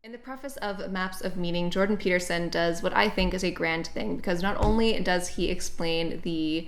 In the preface of Maps of Meaning, Jordan Peterson does what I think is a grand thing, because not only does he explain the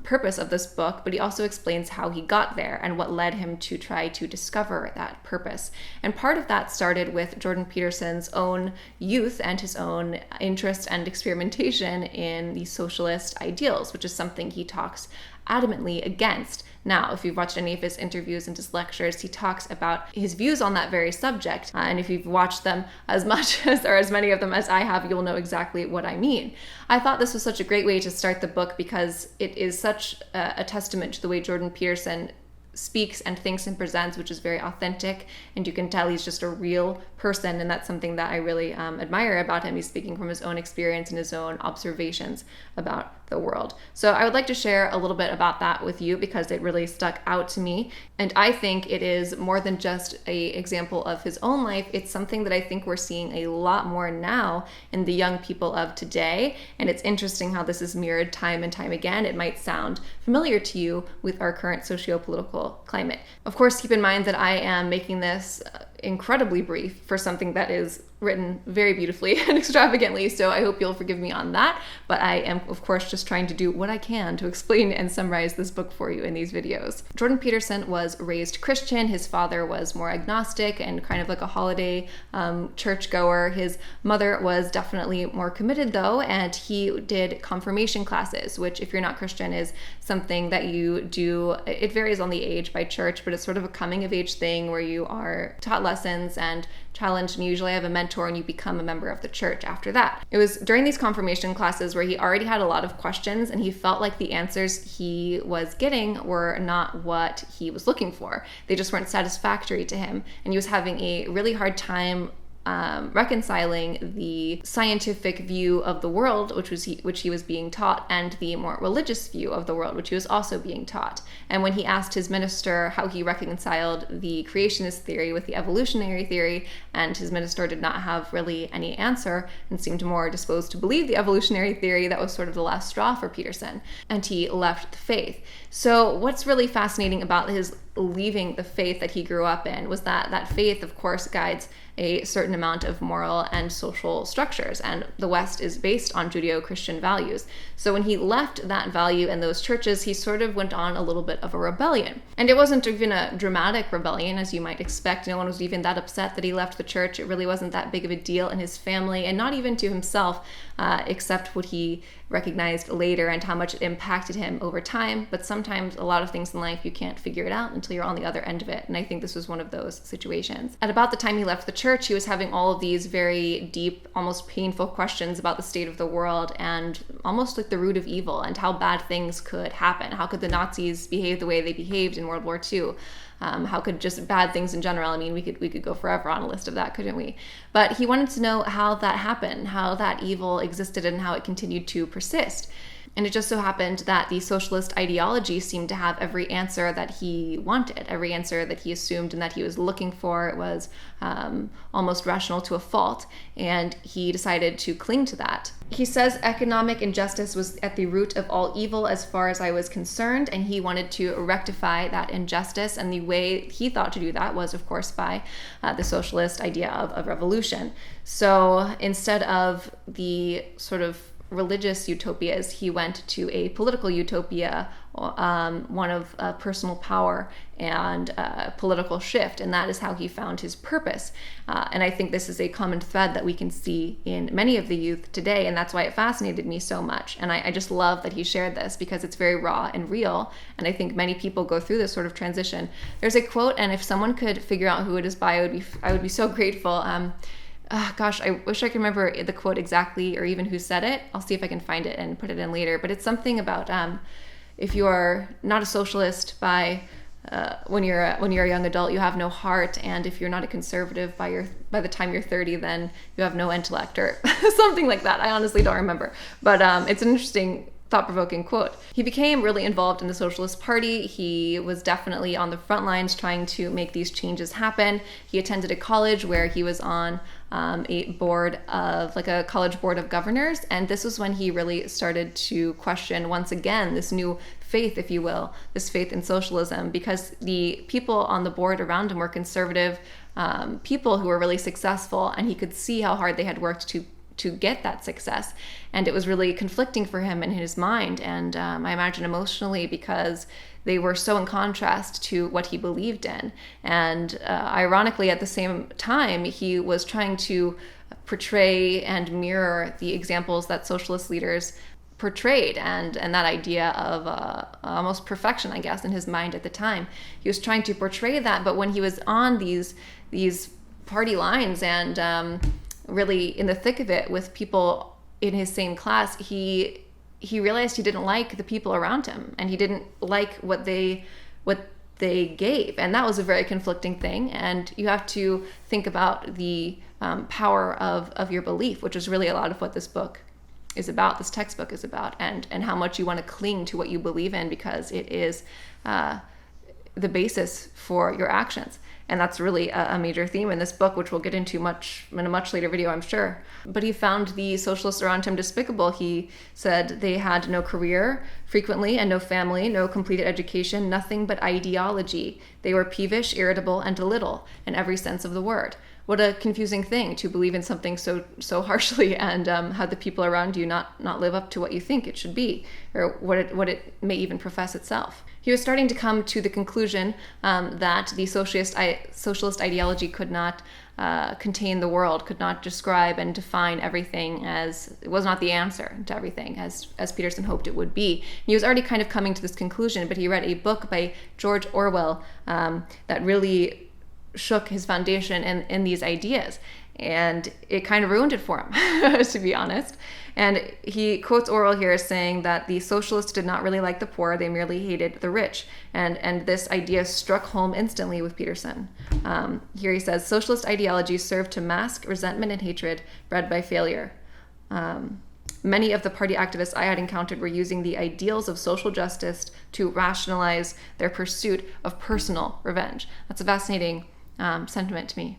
purpose of this book, but he also explains how he got there and what led him to try to discover that purpose. And part of that started with Jordan Peterson's own youth and his own interest and experimentation in the socialist ideals, which is something he talks adamantly against. Now, if you've watched any of his interviews and his lectures, he talks about his views on that very subject. And if you've watched them as much as, or as many of them as I have, you'll know exactly what I mean. I thought this was such a great way to start the book because it is such a testament to the way Jordan Peterson speaks and thinks and presents, which is very authentic, and you can tell he's just a real person, and that's something that I really admire about him. He's speaking from his own experience and his own observations about the world. So I would like to share a little bit about that with you because it really stuck out to me, and I think it is more than just an example of his own life. It's something that I think we're seeing a lot more now in the young people of today, and it's interesting how this is mirrored time and time again. It might sound familiar to you with our current socio-political climate. Of course, keep in mind that I am making this incredibly brief for something that is written very beautifully and extravagantly, so I hope you'll forgive me on that, but I am of course just trying to do what I can to explain and summarize this book for you in these videos. Jordan Peterson was raised Christian. His father was more agnostic and kind of like a holiday churchgoer. His mother was definitely more committed though, and he did confirmation classes, which if you're not Christian is something that you do. It varies on the age by church, but it's sort of a coming of age thing where you are taught lessons and challenged, and you usually have a mentor and you become a member of the church after that. It was during these confirmation classes where he already had a lot of questions and he felt like the answers he was getting were not what he was looking for. They just weren't satisfactory to him, and he was having a really hard time reconciling the scientific view of the world, which he was being taught, and the more religious view of the world, which he was also being taught. And when he asked his minister how he reconciled the creationist theory with the evolutionary theory, and his minister did not have really any answer and seemed more disposed to believe the evolutionary theory, that was sort of the last straw for Peterson, and he left the faith. So what's really fascinating about his leaving the faith that he grew up in was that faith, of course, guides a certain amount of moral and social structures, and the West is based on Judeo-Christian values. So when he left that value in those churches, he sort of went on a little bit of a rebellion. And it wasn't even a dramatic rebellion, as you might expect. No one was even that upset that he left the church. It really wasn't that big of a deal in his family, and not even to himself, except what he recognized later and how much it impacted him over time. But sometimes a lot of things in life, you can't figure it out until you're on the other end of it. And I think this was one of those situations. At about the time he left the church, he was having all of these very deep, almost painful questions about the state of the world and almost like the root of evil and how bad things could happen. How could the Nazis behave the way they behaved in World War II? How could just bad things in general? I mean, we could go forever on a list of that, couldn't we? But he wanted to know how that happened, how that evil existed, and how it continued to persist. And it just so happened that the socialist ideology seemed to have every answer that he wanted, every answer that he assumed and that he was looking for. It was almost rational to a fault, and he decided to cling to that. He says economic injustice was at the root of all evil as far as I was concerned, and he wanted to rectify that injustice, and the way he thought to do that was, of course, by the socialist idea of revolution. So instead of the sort of religious utopias, he went to a political utopia, one of personal power and political shift, and that is how he found his purpose. And I think this is a common thread that we can see in many of the youth today, and that's why it fascinated me so much. And I just love that he shared this because it's very raw and real, and I think many people go through this sort of transition. There's a quote, and if someone could figure out who it is by, I would be so grateful. Gosh, I wish I could remember the quote exactly or even who said it. I'll see if I can find it and put it in later. But it's something about if you are not a socialist by when you're a young adult, you have no heart, and if you're not a conservative by the time you're 30, then you have no intellect, or something like that. I honestly don't remember, but it's an interesting, thought-provoking quote. He became really involved in the Socialist Party. He was definitely on the front lines trying to make these changes happen. He attended a college where he was on a board of, like a college board of governors, and this was when he really started to question, once again, this new faith, if you will, this faith in socialism, because the people on the board around him were conservative, people who were really successful, and he could see how hard they had worked to get that success. And it was really conflicting for him in his mind, and I imagine emotionally, because they were so in contrast to what he believed in. And ironically, at the same time, he was trying to portray and mirror the examples that socialist leaders portrayed, and that idea of almost perfection, I guess, in his mind at the time. He was trying to portray that, but when he was on these party lines and really in the thick of it with people in his same class, he realized he didn't like the people around him, and he didn't like what they gave, and that was a very conflicting thing. And you have to think about the power of your belief, which is really a lot of what this book is about, this textbook is about, and how much you want to cling to what you believe in, because it is the basis for your actions. And that's really a major theme in this book, which we'll get into in a much later video, I'm sure. But he found the socialists around him despicable. He said they had no career, frequently, and no family, no completed education, nothing but ideology. They were peevish, irritable, and little, in every sense of the word. What a confusing thing to believe in something so harshly, and have the people around you not live up to what you think it should be, or what it may even profess itself. He was starting to come to the conclusion that the socialist ideology could not contain the world, could not describe and define everything, as it was not the answer to everything, as Peterson hoped it would be. He was already kind of coming to this conclusion, but he read a book by George Orwell that really shook his foundation in these ideas, and it kind of ruined it for him, to be honest. And he quotes Orwell here as saying that the socialists did not really like the poor, they merely hated the rich. And this idea struck home instantly with Peterson. Here he says, socialist ideologies serve to mask resentment and hatred bred by failure. Many of the party activists I had encountered were using the ideals of social justice to rationalize their pursuit of personal revenge. That's a fascinating sentiment to me.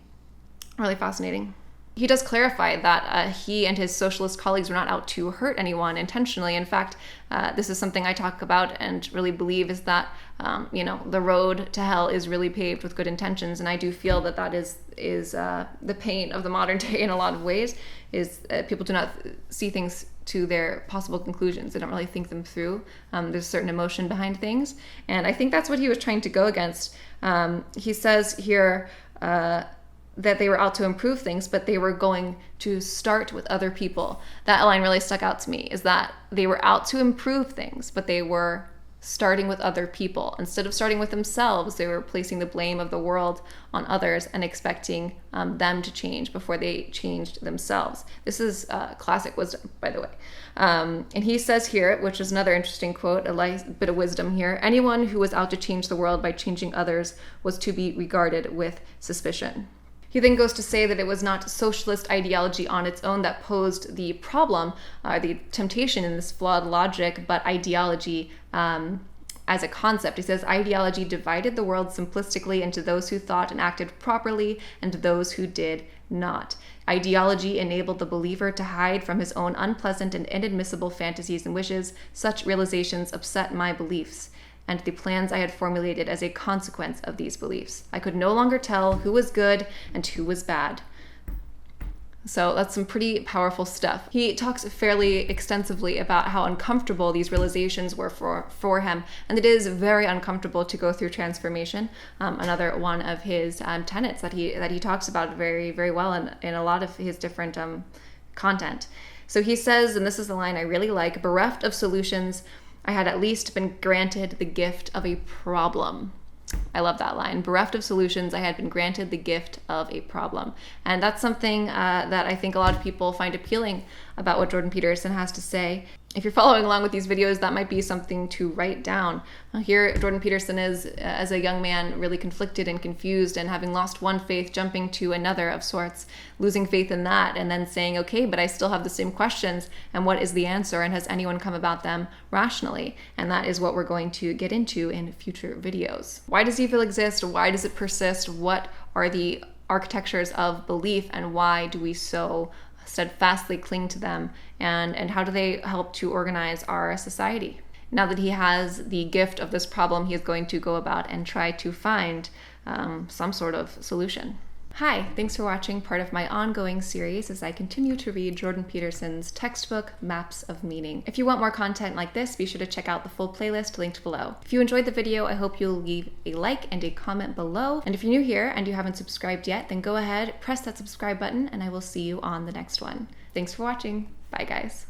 Really fascinating. He does clarify that he and his socialist colleagues were not out to hurt anyone intentionally. In fact, this is something I talk about and really believe is that, the road to hell is really paved with good intentions. And I do feel that is the pain of the modern day in a lot of ways, is people do not see things to their possible conclusions. They don't really think them through. There's a certain emotion behind things. And I think that's what he was trying to go against. He says here, that they were out to improve things, but they were going to start with other people. That line really stuck out to me, is that they were out to improve things, but they were starting with other people. Instead of starting with themselves, they were placing the blame of the world on others and expecting them to change before they changed themselves. This is classic wisdom, by the way. And he says here, which is another interesting quote, a bit of wisdom here, anyone who was out to change the world by changing others was to be regarded with suspicion. He then goes to say that it was not socialist ideology on its own that posed the problem, the temptation in this flawed logic, but ideology as a concept. He says ideology divided the world simplistically into those who thought and acted properly and those who did not. Ideology enabled the believer to hide from his own unpleasant and inadmissible fantasies and wishes. Such realizations upset my beliefs and the plans I had formulated as a consequence of these beliefs. I could no longer tell who was good and who was bad. So that's some pretty powerful stuff. He talks fairly extensively about how uncomfortable these realizations were for him, and it is very uncomfortable to go through transformation. Another one of his tenets that he talks about very, very well in a lot of his different content. So he says, and this is the line I really like, bereft of solutions, I had at least been granted the gift of a problem. I love that line. Bereft of solutions, I had been granted the gift of a problem. And that's something that I think a lot of people find appealing about what Jordan Peterson has to say. If you're following along with these videos, that might be something to write down. Here, Jordan Peterson is, as a young man, really conflicted and confused, and having lost one faith, jumping to another of sorts, losing faith in that, and then saying, okay, but I still have the same questions, and what is the answer, and has anyone come about them rationally? And that is what we're going to get into in future videos. Why does evil exist? Why does it persist? What are the architectures of belief, and why do we so steadfastly cling to them, and how do they help to organize our society? Now that he has the gift of this problem, he is going to go about and try to find some sort of solution. Hi, thanks for watching part of my ongoing series as I continue to read Jordan Peterson's textbook, Maps of Meaning. If you want more content like this, be sure to check out the full playlist linked below. If you enjoyed the video, I hope you'll leave a like and a comment below. And if you're new here and you haven't subscribed yet, then go ahead, press that subscribe button, and I will see you on the next one. Thanks for watching. Bye, guys.